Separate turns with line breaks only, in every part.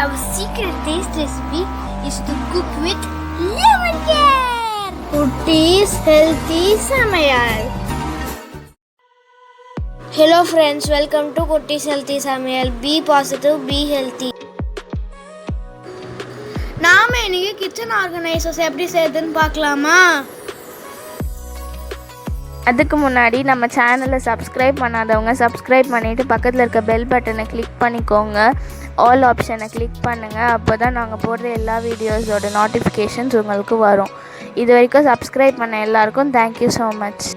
Our secret taste recipe is to cook with lemon care. Kutti's healthy samayal. Hello friends, welcome to Kutti's healthy samayal. Be positive, be healthy. நாம இன்னைக்கு kitchen organisers எப்படி செய்யறதுன்னு பார்க்கலாமா?
அதுக்கு முன்னாடி நம்ம சேனலை சப்ஸ்கிரைப் பண்ணாதவங்க சப்ஸ்கிரைப் பண்ணிவிட்டு பக்கத்தில் இருக்க பெல் பட்டனை கிளிக் பண்ணிக்கோங்க. ஆல் ஆப்ஷனை கிளிக் பண்ணுங்கள். அப்போ தான் நாங்கள் போடுற எல்லா வீடியோஸோட நோட்டிஃபிகேஷன்ஸ் உங்களுக்கு வரும். இது வரைக்கும் சப்ஸ்கிரைப் பண்ண எல்லாருக்கும் தேங்க்யூ ஸோ மச்.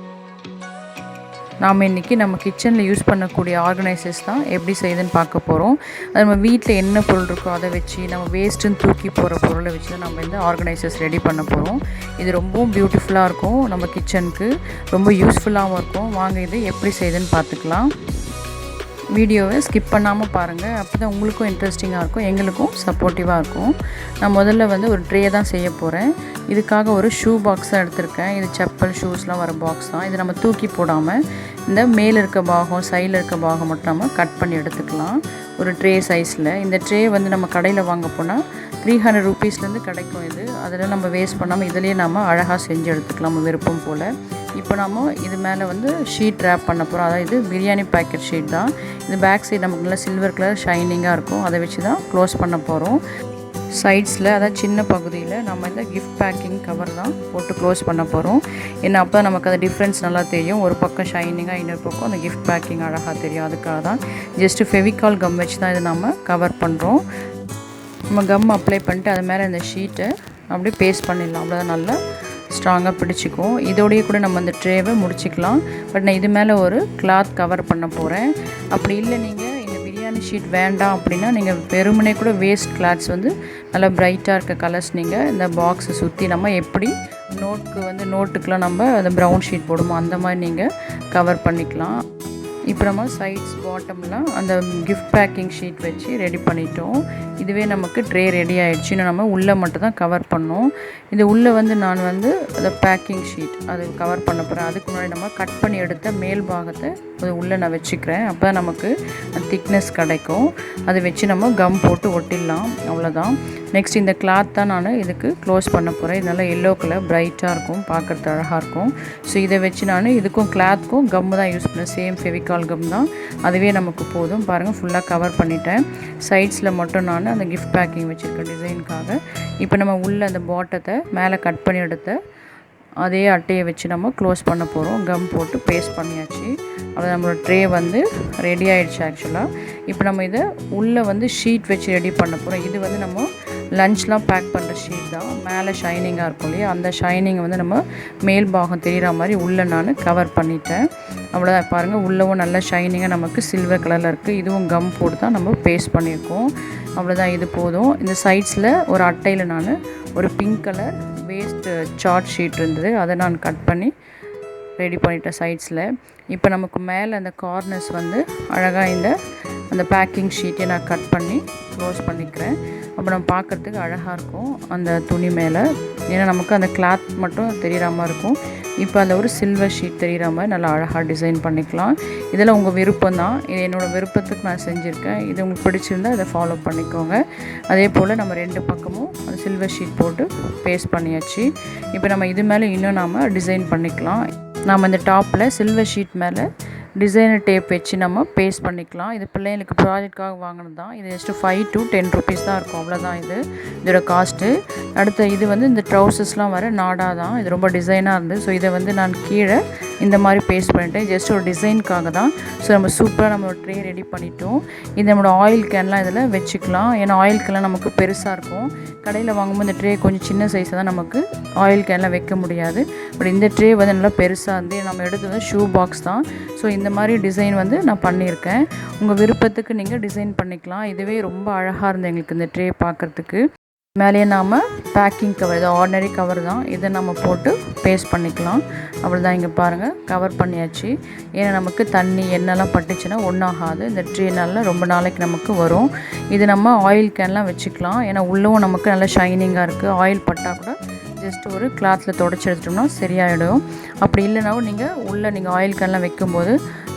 நாம் இன்றைக்கி நம்ம கிச்சனில் யூஸ் பண்ணக்கூடிய ஆர்கனைசர்ஸ் தான் எப்படி செய்யுதுன்னு பார்க்க போகிறோம். அது நம்ம வீட்டில் என்ன பொருள் இருக்கோ அதை வச்சு நம்ம வேஸ்ட்டுன்னு தூக்கி போகிற பொருளை வச்சு தான் நம்ம இந்த ஆர்கனைசர்ஸ் ரெடி பண்ண போகிறோம். இது ரொம்பவும் பியூட்டிஃபுல்லாக இருக்கும், நம்ம கிச்சனுக்கு ரொம்ப யூஸ்ஃபுல்லாகவும் இருக்கும். வாங்க இது எப்படி செய்யுதுன்னு பார்த்துக்கலாம். வீடியோவை ஸ்கிப் பண்ணாமல் பாருங்கள், அப்போ தான் உங்களுக்கும் இன்ட்ரெஸ்டிங்காக இருக்கும், எங்களுக்கும் சப்போர்ட்டிவாக இருக்கும். நான் முதல்ல ஒரு ட்ரே தான் செய்ய போகிறேன். இதுக்காக ஒரு ஷூ பாக்ஸ் தான் எடுத்திருக்கேன். இது செப்பல் ஷூஸ்லாம் வர பாக்ஸ் தான். இது நம்ம தூக்கி போடாமல் இந்த மேலே இருக்க பாகம் சைடில் இருக்க பாகம் மட்டும் நம்ம கட் பண்ணி எடுத்துக்கலாம். ஒரு ட்ரே சைஸில். இந்த ட்ரே நம்ம கடையில் வாங்க போனால் 300 ரூபீஸ்லேருந்து கிடைக்கும். இது அதில் நம்ம வேஸ்ட் பண்ணாமல் இதிலேயே நம்ம அழகாக செஞ்சு எடுத்துக்கலாம் நம்ம விருப்பம் போல். இப்போ நம்ம இது மேலே ஷீட் ரேப் பண்ண போகிறோம். அதாவது இது பிரியாணி பேக்கெட் ஷீட் தான். இது பேக் சைடு நமக்கு நல்லா சில்வர் கலர் ஷைனிங்காக இருக்கும். அதை வச்சு தான் க்ளோஸ் பண்ண போகிறோம். சைட்ஸில் அதாவது சின்ன பகுதியில் நம்ம இந்த கிஃப்ட் பேக்கிங் கவர் தான் போட்டு க்ளோஸ் பண்ண போகிறோம். ஏன்னா அப்போ தான் நமக்கு அது டிஃப்ரென்ஸ் நல்லா தெரியும். ஒரு பக்கம் ஷைனிங்காக இன்னொரு பக்கம் அந்த கிஃப்ட் பேக்கிங் அழகாக தெரியும். அதுக்காக தான் ஜஸ்ட்டு ஃபெவிகால் கம் வச்சு தான் இதை நம்ம கவர் பண்ணுறோம். நம்ம கம் அப்ளை பண்ணிட்டு அது மேலே இந்த ஷீட்டை அப்படியே பேஸ்ட் பண்ணிடலாம். அவ்வளோதான் நல்லா ஸ்ட்ராங்காக பிடிச்சிக்கும். இதோடையே கூட நம்ம அந்த ட்ரேவை முடிச்சிக்கலாம். பட் நான் இது மேலே ஒரு கிளாத் கவர் பண்ண போகிறேன். அப்படி இல்லை நீங்கள் இந்த பிரியாணி ஷீட் வேண்டாம் அப்படின்னா நீங்கள் வெறுமனே கூட வேஸ்ட் கிளாத்ஸ் நல்லா பிரைட்டாக இருக்க கலர்ஸ் நீங்கள் இந்த பாக்ஸை சுற்றி நம்ம எப்படி நோட்டுக்கெலாம் நம்ம அந்த ப்ரௌன் ஷீட் போடுமோ அந்த மாதிரி நீங்கள் கவர் பண்ணிக்கலாம். இப்போ நம்ம சைட்ஸ் பாட்டம்லாம் அந்த கிஃப்ட் பேக்கிங் ஷீட் வச்சு ரெடி பண்ணிட்டோம். இதுவே நமக்கு ட்ரே ரெடி ஆகிடுச்சு. இன்னும் நம்ம உள்ளே மட்டும் தான் கவர் பண்ணோம். இது உள்ளே நான் அந்த பேக்கிங் ஷீட் அது கவர் பண்ண போகிறேன். அதுக்கு முன்னாடி நம்ம கட் பண்ணி எடுத்த மேல் பாகத்தை அது உள்ளே நான் வச்சுக்கிறேன். அப்போ நமக்கு திக்னஸ் கிடைக்கும். அதை வச்சு நம்ம கம் போட்டு ஒட்டிடலாம். அவ்வளோதான். நெக்ஸ்ட் இந்த கிளாத் தான் நான் இதுக்கு க்ளோஸ் பண்ண போகிறேன். இது நல்லா எல்லோ கலர் பிரைட்டாக இருக்கும், பார்க்குறது அழகாக இருக்கும். ஸோ இதை வச்சு நான் இதுக்கும் கிளாத்துக்கும் கம்மு தான் யூஸ் பண்ணேன். சேம் ஃபெவிகால் கம் தான். அதுவே நமக்கு போதும். பாருங்கள், ஃபுல்லாக கவர் பண்ணிட்டேன். சைட்ஸில் மட்டும் நான் அந்த கிஃப்ட் பேக்கிங் வச்சுருக்கேன் டிசைனுக்காக. இப்போ நம்ம உள்ளே அந்த பாட்டத்தை மேலே கட் பண்ணி எடுத்த அதே அட்டையை வச்சு நம்ம க்ளோஸ் பண்ண போகிறோம். கம் போட்டு பேஸ்ட் பண்ணியாச்சு. அது நம்மளோட ட்ரே ரெடி ஆகிடுச்சு ஆக்சுவலாக. இப்போ நம்ம இதை உள்ளே ஷீட் வச்சு ரெடி பண்ண போகிறோம். இது நம்ம லஞ்ச்லாம் பேக் பண்ணுற ஷீட் தான். மேலே ஷைனிங்காக இருக்கும் இல்லையா, அந்த ஷைனிங்கை நம்ம மேல் பாகம் தெரிகிற மாதிரி உள்ளே நான் கவர் பண்ணிட்டேன். அவ்வளோதான். பாருங்கள், உள்ளவும் நல்ல ஷைனிங்காக நமக்கு சில்வர் கலரில் இருக்குது. இதுவும் கம் போட்டு தான் நம்ம பேஸ்ட் பண்ணியிருக்கோம். அவ்வளோதான், இது போதும். இந்த சைட்ஸில் ஒரு அட்டையில் நான் ஒரு pink colour waste chart sheet இருந்தது, அதை நான் கட் பண்ணி ரெடி பண்ணிட்டேன் சைட்ஸில். இப்போ நமக்கு மேலே அந்த கார்னர்ஸ் அழகாக அந்த பேக்கிங் ஷீட்டை நான் கட் பண்ணி க்ளோஸ் பண்ணிக்கிறேன். அப்போ நம்ம பார்க்குறதுக்கு அழகாக இருக்கும் அந்த துணி மேலே. ஏன்னா நமக்கு அந்த கிளாத் மட்டும் தெரிகிற மாதிரி இருக்கும். இப்போ அந்த ஒரு சில்வர் ஷீட் தெரிகிற மாதிரி நல்லா அழகாக டிசைன் பண்ணிக்கலாம். இதெல்லாம் உங்கள் விருப்பம் தான். இது என்னோடய விருப்பத்துக்கு நான் செஞ்சுருக்கேன். இது உங்களுக்கு பிடிச்சிருந்தால் இதை ஃபாலோ பண்ணிக்கோங்க. அதே போல் நம்ம 2 பக்கமும் அந்த சில்வர் ஷீட் போட்டு பேஸ்ட் பண்ணியாச்சு. இப்போ நம்ம இது மேலே இன்னும் நாம் டிசைன் பண்ணிக்கலாம். நாம் இந்த டாப்பில் சில்வர் ஷீட் மேலே டிசைனர் டேப் வச்சு நம்ம பேஸ்ட் பண்ணிக்கலாம். இது பிள்ளைங்களுக்கு ப்ராஜெக்ட்காக வாங்கினது தான். இது ஜஸ்ட்டு 5 to 10 ரூபீஸ் தான் இருக்கும். அவ்வளோதான் இதோட காஸ்ட்டு. அடுத்த இது இந்த ட்ரௌசர்ஸ்லாம் வர நாடா தான். இது ரொம்ப டிசைனாக இருந்தது. ஸோ இதை நான் கீழே இந்த மாதிரி பேஸ்ட் பண்ணிட்டேன். ஜஸ்ட் ஒரு டிசைனுக்காக தான். ஸோ நம்ம சூப்பராக நம்ம ஒரு ட்ரே ரெடி பண்ணிட்டோம். இது நம்மளோட ஆயில் கேன்லாம் இதில் வச்சுக்கலாம். ஏன்னா ஆயில் கேன்லாம் நமக்கு பெருசாக இருக்கும். கடையில் வாங்கும்போது இந்த ட்ரே கொஞ்சம் சின்ன சைஸாக தான் நமக்கு ஆயில் கேன்லாம் வைக்க முடியாது. பட் இந்த ட்ரே நல்லா பெருசாக இருந்து நம்ம எடுத்தது ஷூ பாக்ஸ் தான். ஸோ இந்த மாதிரி டிசைன் நான் பண்ணியிருக்கேன். உங்கள் விருப்பத்துக்கு நீங்கள் டிசைன் பண்ணிக்கலாம். இதுவே ரொம்ப அழகாக இருந்தது எங்களுக்கு இந்த ட்ரே பார்க்குறதுக்கு. மேலேயே நாம் பேக்கிங் கவர், இது ஆர்டினரி கவர் தான், இதை நம்ம போட்டு பேஸ்ட் பண்ணிக்கலாம். அவ்வளோதான். இங்கே பாருங்கள், கவர் பண்ணியாச்சு. ஏன்னா நமக்கு தண்ணி எண்ணெய்லாம் பட்டுச்சுன்னா ஒன்றாகாது. இந்த ட்ரே நல்லா ரொம்ப நாளைக்கு நமக்கு வரும். இது நம்ம ஆயில் கேன்லாம் வச்சுக்கலாம். ஏன்னா உள்ளவும் நமக்கு நல்லா ஷைனிங்காக இருக்குது. ஆயில் பட்டால் கூட ஜஸ்ட் ஒரு கிளாத்தில் தொடச்சி எடுத்துட்டோம்னா சரியாயிடும். அப்படி இல்லைனாவும் நீங்கள் ஆயில் கேன்லாம் வைக்கும்போது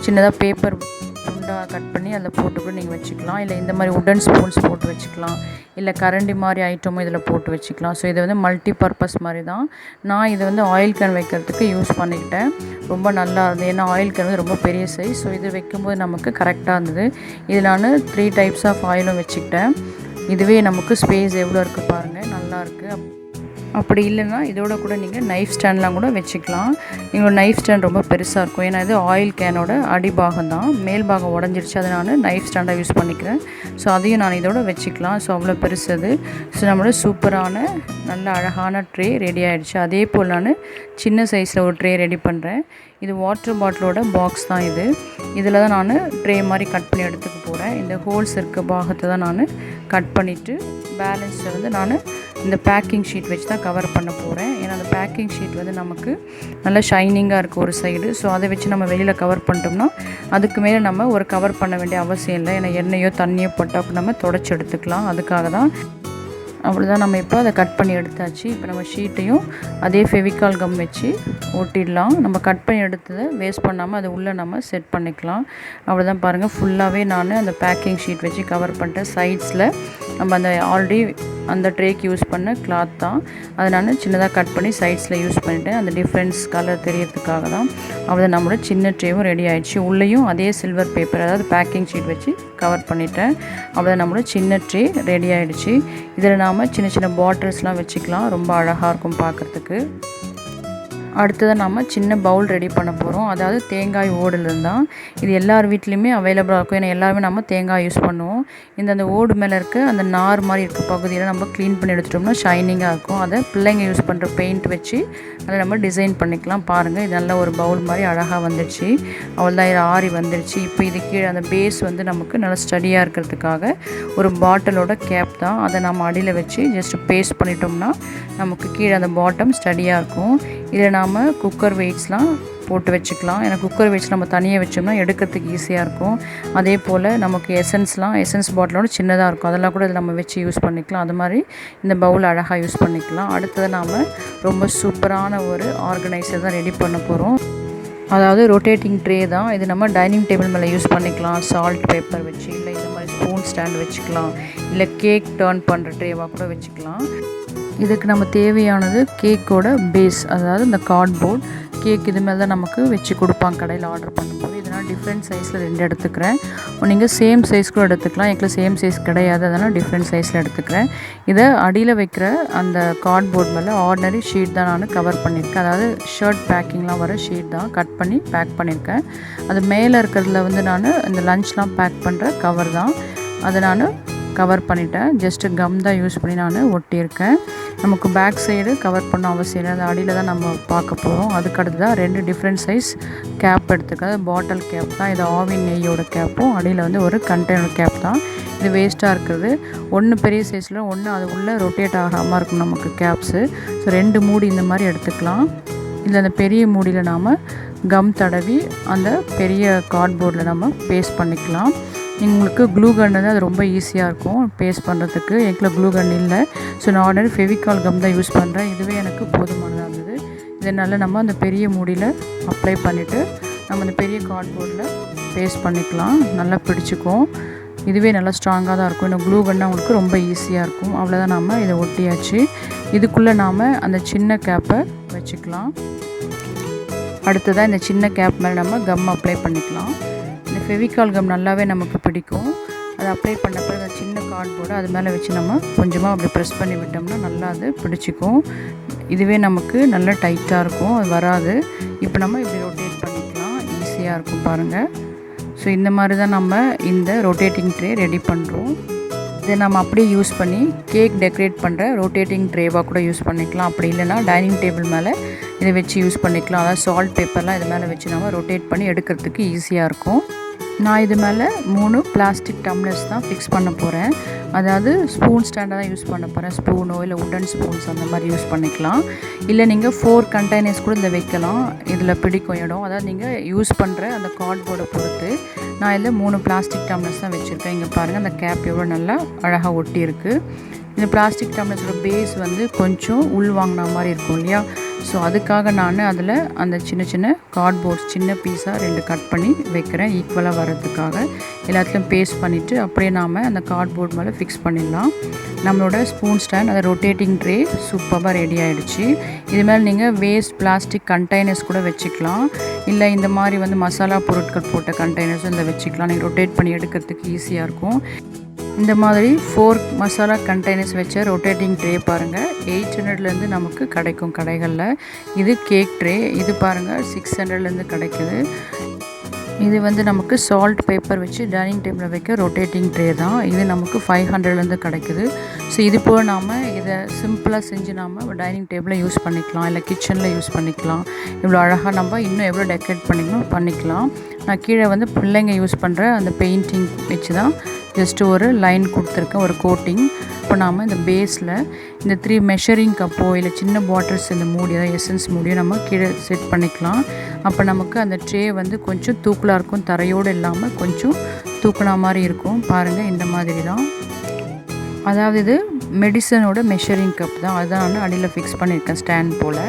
சின்னதாக பேப்பர் துண்டாக கட் பண்ணி அதில் போட்டு கூட நீங்கள் வச்சுக்கலாம். இல்லை இந்த மாதிரி உடன் ஸ்பூன்ஸ் போட்டு வச்சுக்கலாம். இல்லை கரண்டி மாதிரி ஐட்டமும் இதில் போட்டு வச்சுக்கலாம். ஸோ இது வந்து மல்டி பர்பஸ் மாதிரி தான். நான் இதை வந்து ஆயில் கேன் வைக்கிறதுக்கு யூஸ் பண்ணிக்கிட்டேன். ரொம்ப நல்லா இருந்தது. ஏன்னா ஆயில் கேன் வந்து ரொம்ப பெரிய சைஸ். ஸோ இது வைக்கும்போது நமக்கு கரெக்டாக இருந்தது. இதில் நான் 3 டைப்ஸ் ஆஃப் ஆயிலும் வச்சுக்கிட்டேன். இதுவே நமக்கு ஸ்பேஸ் எவ்வளோ இருக்குது பாருங்கள், நல்லாயிருக்கு. அப்படி இல்லைன்னா இதோட கூட நீங்கள் நைஃப் ஸ்டாண்ட்லாம் கூட வச்சுக்கலாம். எங்களோட நைஃப் ஸ்டாண்ட் ரொம்ப பெருசாக இருக்கும். ஏன்னா இது ஆயில் கேனோட அடிபாகம் தான், மேல் பாகம் உடஞ்சிருச்சு. அதை நான் நைஃப் ஸ்டாண்டாக யூஸ் பண்ணிக்கிறேன். ஸோ அதையும் நான் இதோட வச்சுக்கலாம். ஸோ அவ்வளோ பெருசு அது. ஸோ நம்மளோட சூப்பரான நல்ல அழகான ட்ரே ரெடி ஆகிடுச்சு. அதே போல் நான் சின்ன சைஸில் ஒரு ட்ரே ரெடி பண்ணுறேன். இது வாட்டர் பாட்டிலோட பாக்ஸ் தான் இது. இதில் தான் நான் ட்ரே மாதிரி கட் பண்ணி எடுத்துக்க போகிறேன். இந்த ஹோல்ஸ் இருக்க பாகத்தை தான் நான் கட் பண்ணிவிட்டு பேலன்ஸை வந்து நான் இந்த பேக்கிங் ஷீட் வச்சு தான் கவர் பண்ண போகிறேன். ஏன்னா அந்த பேக்கிங் ஷீட் வந்து நமக்கு நல்லா ஷைனிங்காக இருக்குது ஒரு சைடு. ஸோ அதை வச்சு நம்ம வெளியில் கவர் பண்ணிட்டோம்னா அதுக்கு மேலே நம்ம ஒரு கவர் பண்ண வேண்டிய அவசியம் இல்லை. ஏன்னா எண்ணெயோ தண்ணியோ போட்டால் நம்ம தொடச்சி எடுத்துக்கலாம். அதுக்காக தான். அவ்வளோதான். நம்ம இப்போ அதை கட் பண்ணி எடுத்தாச்சு. இப்போ நம்ம ஷீட்டையும் அதே ஃபெவிகால் கம் வச்சு ஒட்டிடலாம். நம்ம கட் பண்ணி எடுத்ததை வேஸ்ட் பண்ணாமல் அதை உள்ளே நம்ம செட் பண்ணிக்கலாம். அவ்வளோதான். பாருங்கள், ஃபுல்லாகவே நான் அந்த பேக்கிங் ஷீட் வச்சு கவர் பண்ணிட்டேன். சைட்ஸில் நம்ம அந்த ஆல்ரெடி அந்த ட்ரேக்கு யூஸ் பண்ண கிளாத் தான். அதை நான் சின்னதாக கட் பண்ணி சைட்ஸில் யூஸ் பண்ணிட்டேன். அந்த டிஃப்ரென்ஸ் கலர் தெரியறதுக்காக தான். அவ்வளோ நம்மளோட சின்ன ட்ரேவும் ரெடி ஆகிடுச்சு. உள்ளேயும் அதே சில்வர் பேப்பர், அதாவது பேக்கிங் ஷீட் வச்சு கவர் பண்ணிட்டேன். அவ்வளோ நம்மளோட சின்ன ட்ரே ரெடி ஆகிடுச்சு. இதில் நாம் சின்ன சின்ன பாட்டில்ஸ்லாம் வச்சுக்கலாம். ரொம்ப அழகாக இருக்கும் பார்க்குறதுக்கு. அடுத்ததாக நம்ம சின்ன பவுல் ரெடி பண்ண போகிறோம். அதாவது தேங்காய் ஓடுலேருந்து தான். இது எல்லார் வீட்லேயுமே அவைலபிளாக இருக்கும். ஏன்னா எல்லாருமே நம்ம தேங்காய் யூஸ் பண்ணுவோம். அந்த ஓடு மேலே இருக்க அந்த நார் மாதிரி இருக்க பகுதியில் நம்ம க்ளீன் பண்ணி எடுத்துட்டோம்னா ஷைனிங்காக இருக்கும். அதை பிள்ளைங்க யூஸ் பண்ணுற பெயிண்ட் வச்சு அதை நம்ம டிசைன் பண்ணிக்கலாம். பாருங்கள், இது நல்ல ஒரு பவுல் மாதிரி அழகாக வந்துடுச்சு. அவ்வளோதான், இது ஆறி வந்துடுச்சு. இப்போ இது கீழே அந்த பேஸ் வந்து நமக்கு நல்லா ஸ்டடியாக இருக்கிறதுக்காக ஒரு பாட்டிலோட கேப் தான். அதை நம்ம அடியில் வச்சு ஜஸ்ட் பேஸ்ட் பண்ணிட்டோம்னா நமக்கு கீழே அந்த பாட்டம் ஸ்டடியாக இருக்கும். இதில் நாம் குக்கர் வெயிட்ஸ்லாம் போட்டு வச்சுக்கலாம். ஏன்னா குக்கர் வெயிட்ஸ் நம்ம தனியாக வச்சோம்னா எடுக்கிறதுக்கு ஈஸியாக இருக்கும். அதே போல் நமக்கு எசன்ஸ் பாட்டிலோட சின்னதாக இருக்கும். அதெல்லாம் கூட இதில் நம்ம வச்சு யூஸ் பண்ணிக்கலாம். அது மாதிரி இந்த பவுல் அழகாக யூஸ் பண்ணிக்கலாம். அடுத்தது நாம் ரொம்ப சூப்பரான ஒரு ஆர்கனைசர் தான் ரெடி பண்ண போகிறோம். அதாவது ரொட்டேட்டிங் ட்ரே தான் இது. நம்ம டைனிங் டேபிள் மேலே யூஸ் பண்ணிக்கலாம். சால்ட் பேப்பர் வச்சு, இல்லை இந்த மாதிரி ஸ்பூன் ஸ்டாண்ட் வச்சுக்கலாம், இல்லை கேக் டர்ன் பண்ணுற ட்ரேவாக கூட வச்சுக்கலாம். இதுக்கு நம்ம தேவையானது கேக்கோட பேஸ், அதாவது இந்த கார்ட்போர்ட் கேக் இது மேலே தான் நமக்கு வச்சு கொடுப்பாங்க கடையில் ஆர்டர் பண்ணும்போது. இதனால் டிஃப்ரெண்ட் சைஸில் 2 எடுத்துக்கிறேன். நீங்கள் சேம் சைஸ் கூட எடுத்துக்கலாம். எனக்கு சேம் சைஸ் கிடையாது, அதனால் டிஃப்ரெண்ட் சைஸில் எடுத்துக்கிறேன். இதை அடியில் வைக்கிற அந்த கார்ட்போர்ட் மேலே ஆர்டினரி ஷீட் தான் நான் கவர் பண்ணியிருக்கேன். அதாவது ஷர்ட் பேக்கிங்லாம் வர ஷீட் தான் கட் பண்ணி பேக் பண்ணியிருக்கேன். அது மேலே இருக்கிறதுல வந்து நான் இந்த லஞ்ச்லாம் பேக் பண்ணுற கவர் தான். அதை நான் கவர் பண்ணிட்டேன். ஜஸ்ட்டு கம் தான் யூஸ் பண்ணி நான் ஒட்டியிருக்கேன். நமக்கு பேக் சைடு கவர் பண்ண அவசியம் இல்லை. அது அடியில் தான் நம்ம பார்க்க போகிறோம். அதுக்கடுத்து தான் 2 டிஃப்ரெண்ட் சைஸ் கேப் எடுத்துக்காது. பாட்டில் கேப் தான். இது ஆவின் நெய்யோட கேப்பும், அடியில் வந்து ஒரு கண்டெய்னர் கேப் தான். இது வேஸ்ட்டாக இருக்குது. ஒன்று பெரிய சைஸில், ஒன்று அது உள்ளே ரொட்டேட் ஆகாமல் இருக்கும் நமக்கு கேப்ஸு. ஸோ 2 மூடி இந்த மாதிரி எடுத்துக்கலாம். இதில் அந்த பெரிய மூடியில் நாம் கம் தடவி அந்த பெரிய கார்ட்போர்டில் நம்ம பேஸ்ட் பண்ணிக்கலாம். உங்களுக்கு க்ளூ கன் அது ரொம்ப ஈஸியாக இருக்கும் பேஸ்ட் பண்ணுறதுக்கு. எங்கில் க்ளூ கன் இல்லை. ஸோ நான் ஆர்டர் ஃபெவிகால் கம் தான் யூஸ் பண்ணுறேன். இதுவே எனக்கு போதுமானதாக இருந்தது. இதனால் நம்ம அந்த பெரிய மூடியில் அப்ளை பண்ணிவிட்டு நம்ம அந்த பெரிய கார்ட்போர்டில் பேஸ்ட் பண்ணிக்கலாம். நல்லா பிடிச்சிக்கும். இதுவே நல்லா ஸ்ட்ராங்காக தான் இருக்கும். இன்னும் க்ளூ கன்னா உங்களுக்கு ரொம்ப ஈஸியாக இருக்கும். அவ்வளோதான், நம்ம இதை ஒட்டியாச்சு. இதுக்குள்ளே நாம் அந்த சின்ன கேப்பை வச்சுக்கலாம். அடுத்ததாக இந்த சின்ன கேப் மேலே நம்ம கம் அப்ளை பண்ணிக்கலாம். இந்த ஃபெவிகால் கம் நல்லாவே நமக்கு பிடிக்கும். அதை அப்ளை பண்ண பிறகு அந்த சின்ன கார்ட்போர்டு அது மேலே வச்சு நம்ம கொஞ்சமாக அப்படி ப்ரெஸ் பண்ணி விட்டோம்னா நல்லா அது பிடிச்சிக்கும். இதுவே நமக்கு நல்லா டைட்டாக இருக்கும், அது வராது. இப்போ நம்ம இப்படி ரொட்டேட் பண்ணிக்கலாம், ஈஸியாக இருக்கும் பாருங்கள். ஸோ இந்த மாதிரி தான் நம்ம இந்த ரொட்டேட்டிங் ட்ரே ரெடி பண்ணுறோம். இதை நம்ம அப்படியே யூஸ் பண்ணி கேக் டெக்கரேட் பண்ணுற ரொட்டேட்டிங் ட்ரேவாக கூட யூஸ் பண்ணிக்கலாம். அப்படி இல்லைனா டைனிங் டேபிள் மேலே இதை வச்சு யூஸ் பண்ணிக்கலாம். அதாவது சால்ட் பேப்பர்லாம் இது மேலே வச்சு நம்ம ரொட்டேட் பண்ணி எடுக்கிறதுக்கு ஈஸியாக இருக்கும். நான் இது மேலே 3 பிளாஸ்டிக் டம்ளர்ஸ் தான் ஃபிக்ஸ் பண்ண போகிறேன். அதாவது ஸ்பூன் ஸ்டாண்டாக தான் யூஸ் பண்ண போகிறேன். ஸ்பூனோ இல்லை உடன் ஸ்பூன்ஸ் அந்த மாதிரி யூஸ் பண்ணிக்கலாம். இல்லை நீங்கள் 4 கண்டெய்னர்ஸ் கூட இதில் வைக்கலாம். இதில் பிடிக்கும் இடம். அதாவது நீங்கள் யூஸ் பண்ணுற அந்த கார்ட்போர்டை பொறுத்து. நான் இதில் 3 பிளாஸ்டிக் டம்ளர்ஸ் தான் வச்சுருக்கேன். இங்கே பாருங்கள் அந்த கேப் எவ்வளோ நல்லா அழகாக ஒட்டி இருக்குது. இந்த பிளாஸ்டிக் டம்ளர்ஸோட பேஸ் வந்து கொஞ்சம் உள் வாங்கின மாதிரி இருக்கும் இல்லையா. ஸோ அதுக்காக நான் அதில் அந்த சின்ன சின்ன கார்ட்போர்ட்ஸ் சின்ன பீஸாக 2 கட் பண்ணி வைக்கிறேன் ஈக்குவலாக வர்றதுக்காக. எல்லாத்துலேயும் பேஸ்ட் பண்ணிவிட்டு அப்படியே நாம் அந்த கார்ட்போர்ட் மேலே ஃபிக்ஸ் பண்ணிடலாம். நம்மளோட ஸ்பூன் ஸ்டாண்ட் அது ரொட்டேட்டிங் ட்ரே சூப்பராக ரெடி ஆகிடுச்சு. இது மேலே நீங்கள் வேஸ்ட் பிளாஸ்டிக் கண்டெய்னர்ஸ் கூட வச்சுக்கலாம், இல்லை இந்த மாதிரி வந்து மசாலா பொருட்கள் போட்ட கண்டெய்னர்ஸும் இந்த வச்சுக்கலாம். நீங்கள் ரொட்டேட் பண்ணி எடுக்கிறதுக்கு ஈஸியாக இருக்கும். இந்த மாதிரி 4 மசாலா கண்டெய்னர்ஸ் வச்ச ரொட்டேட்டிங் ட்ரே பாருங்கள் 800லேருந்து நமக்கு கிடைக்கும் கடைகளில். இது கேக் ட்ரே, இது பாருங்கள் 600லேருந்து கிடைக்குது. இது வந்து நமக்கு சால்ட் பேப்பர் வச்சு டைனிங் டேபிளில் வைக்க ரொட்டேட்டிங் ட்ரே தான். இது நமக்கு 500லேருந்து கிடைக்குது. ஸோ இது போல் நாம் இதை சிம்பிளாக செஞ்சு நாம் டைனிங் டேபிளில் யூஸ் பண்ணிக்கலாம், இல்லை கிச்சனில் யூஸ் பண்ணிக்கலாம். இவ்வளோ அழகாக நம்ம இன்னும் எவ்வளோ டெக்கரேட் பண்ணிக்கலாம். நான் கீழே வந்து பிள்ளைங்க யூஸ் பண்ணுற அந்த பெயிண்டிங் வச்சு தான் ஜஸ்ட்டு ஒரு லைன் கொடுத்துருக்கேன், ஒரு கோட்டிங். இப்போ நாம் இந்த பேஸில் இந்த 3 மெஷரிங் கப்போ இல்லை சின்ன பாட்டில்ஸ் இந்த மூடி அதாவது எசன்ஸ் மூடியோ நம்ம கீழே செட் பண்ணிக்கலாம். அப்போ நமக்கு அந்த ட்ரே வந்து கொஞ்சம் தூக்கலாக இருக்கும், தரையோடு இல்லாமல் கொஞ்சம் தூக்கினா மாதிரி இருக்கும். பாருங்கள் இந்த மாதிரி தான். அதாவது இது மெடிசனோட மெஷரிங் கப் தான், அதுதான் நான் அடியில் ஃபிக்ஸ் பண்ணியிருக்கேன் ஸ்டாண்ட் போல்.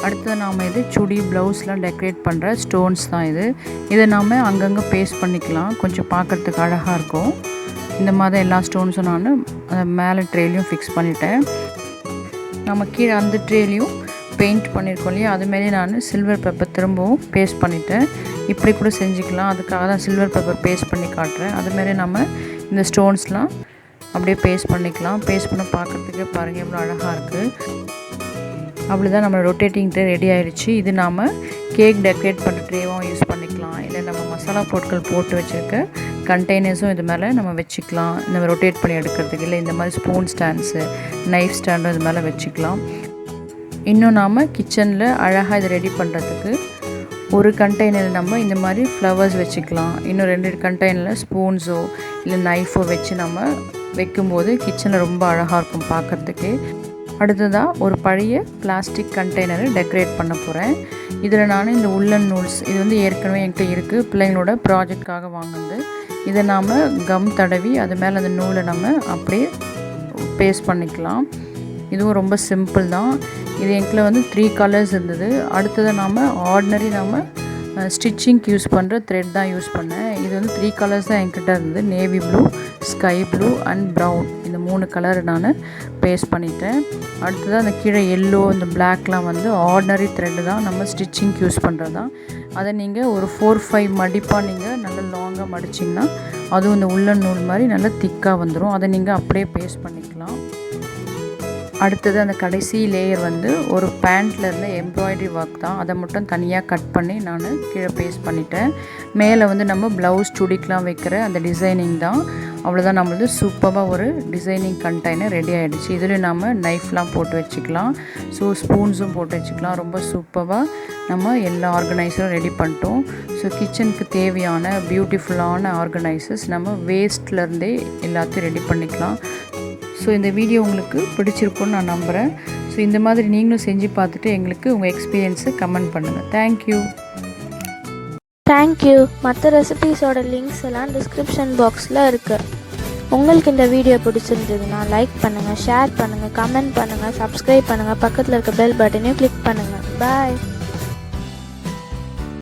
அடுத்தது நாம் இது சுடி ப்ளவுஸ்லாம் டெக்கரேட் பண்ணுற ஸ்டோன்ஸ் தான் இது. இதை நாம் அங்கங்கே பேஸ்ட் பண்ணிக்கலாம், கொஞ்சம் பார்க்குறதுக்கு அழகாக இருக்கும். இந்த மாதிரி எல்லா ஸ்டோன்ஸும் நான் அந்த மேலே ட்ரேலையும் ஃபிக்ஸ் பண்ணிட்டேன். நம்ம கீழே அந்த ட்ரேலையும் பெயிண்ட் பண்ணியிருக்கோம் இல்லையா, அதுமாரி நான் சில்வர் பேப்பர் திரும்பவும் பேஸ்ட் பண்ணிவிட்டேன். இப்படி கூட செஞ்சுக்கலாம், அதுக்காக தான் சில்வர் பேப்பர் பேஸ்ட் பண்ணி காட்டுறேன். அதுமாரி நம்ம இந்த ஸ்டோன்ஸ்லாம் அப்படியே பேஸ்ட் பண்ணிக்கலாம். பேஸ்ட் பண்ண பார்க்குறதுக்கே பாருங்கள் எவ்வளோ அழகாக இருக்குது. அப்படிதான் நம்ம ரொட்டேட்டிங் ட்ரே ரெடி ஆகிடுச்சு. இது நாம் கேக் டெக்கரேட் பண்ணுற ட்ரேவும் யூஸ் பண்ணிக்கலாம், இல்லை நம்ம மசாலா பொருட்கள் போட்டு வச்சுருக்க கண்டெய்னர்ஸும் இது மேலே நம்ம வச்சுக்கலாம், இந்த மாதிரி ரொட்டேட் பண்ணி எடுக்கிறதுக்கு. இல்லை இந்த மாதிரி ஸ்பூன் ஸ்டாண்ட்ஸு நைஃப் ஸ்டாண்டும் இது மேலே வச்சுக்கலாம். இன்னும் நாம் கிச்சனில் அழகாக இதை ரெடி பண்ணுறதுக்கு ஒரு கண்டெய்னரில் நம்ம இந்த மாதிரி ஃப்ளவர்ஸ் வச்சுக்கலாம். இன்னும் 2 கண்டெய்னரில் ஸ்பூன்ஸோ இல்லை நைஃபோ வச்சு நம்ம வைக்கும்போது கிச்சனில் ரொம்ப அழகாக இருக்கும் பார்க்குறதுக்கு. அடுத்ததாக ஒரு பழைய பிளாஸ்டிக் கண்டெய்னரை டெக்கரேட் பண்ண போகிறேன். இதில் நான் இந்த உள்ளன் நூல்ஸ் இது வந்து ஏற்கனவே என்கிட்ட இருக்குது, பிள்ளைங்களோட ப்ராஜெக்ட்காக வாங்குனது. இதை நாம் கம் தடவி அது மேலே அந்த நூலை நம்ம அப்படியே பேஸ்ட் பண்ணிக்கலாம். இதுவும் ரொம்ப சிம்பிள் தான். இது என்கிட்ட வந்து 3 கலர்ஸ் இருந்தது. அடுத்தது நாம் ஆர்டினரி நம்ம ஸ்டிச்சிங்க்கு யூஸ் பண்ணுற த்ரெட் தான் யூஸ் பண்ணேன். இது வந்து 3 கலர்ஸ் தான் என்கிட்ட இருந்தது, navy blue, sky blue and brown. இந்த 3 கலர் நான் பேஸ்ட் பண்ணிட்டேன். அடுத்தது அந்த கீழே எல்லோ இந்த பிளாக்லாம் வந்து ஆர்டினரி த்ரெட்டு தான், நம்ம ஸ்டிச்சிங்க்கு யூஸ் பண்ணுறது தான். அதை நீங்கள் ஒரு 4-5 மடிப்பாக நீங்கள் நல்லா லாங்காக மடிச்சிங்கன்னா அதுவும் இந்த உள்ளன் நூல் மாதிரி நல்லா திக்காக வந்துடும். அதை நீங்கள் அப்படியே பேஸ்ட் பண்ணிக்கலாம். அடுத்தது அந்த கடைசி லேயர் வந்து ஒரு பேண்ட்டில் இருந்த எம்ப்ராய்டரி ஒர்க் தான், அதை மட்டும் தனியாக கட் பண்ணி நான் கீழே பேஸ்ட் பண்ணிட்டேன். மேலே வந்து நம்ம ப்ளவுஸ் சுடிக்கெலாம் வைக்கிற அந்த டிசைனிங் தான். அவ்வளோதான், நம்மளது சூப்பராக ஒரு டிசைனிங் கண்டெய்னர் ரெடி ஆகிடுச்சு. இதில் நம்ம நைஃப்லாம் போட்டு வச்சுக்கலாம், ஸோ ஸ்பூன்ஸும் போட்டு வச்சுக்கலாம். ரொம்ப சூப்பராக நம்ம எல்லா ஆர்கனைசரும் ரெடி பண்ணிட்டோம். ஸோ கிச்சனுக்கு தேவையான பியூட்டிஃபுல்லான ஆர்கனைசர்ஸ் நம்ம வேஸ்ட்லேருந்தே எல்லாத்தையும் ரெடி பண்ணிக்கலாம். ஸோ இந்த வீடியோ உங்களுக்கு பிடிச்சிருக்குன்னு நான் நம்புகிறேன். ஸோ இந்த மாதிரி நீங்களும் செஞ்சு பார்த்துட்டு எங்களுக்கு உங்கள் எக்ஸ்பீரியன்ஸை கமெண்ட் பண்ணுங்கள்.
தேங்க்யூ. மற்ற ரெசிபீஸோட லிங்க்ஸ் எல்லாம் டிஸ்கிரிப்ஷன் பாக்ஸில் இருக்குது. உங்களுக்கு இந்த வீடியோ பிடிச்சிருந்ததுன்னா லைக் பண்ணுங்கள், ஷேர் பண்ணுங்கள், கமெண்ட் பண்ணுங்கள், சப்ஸ்கிரைப் பண்ணுங்கள், பக்கத்தில் இருக்க பெல் பட்டனையும் கிளிக் பண்ணுங்கள். பாய்.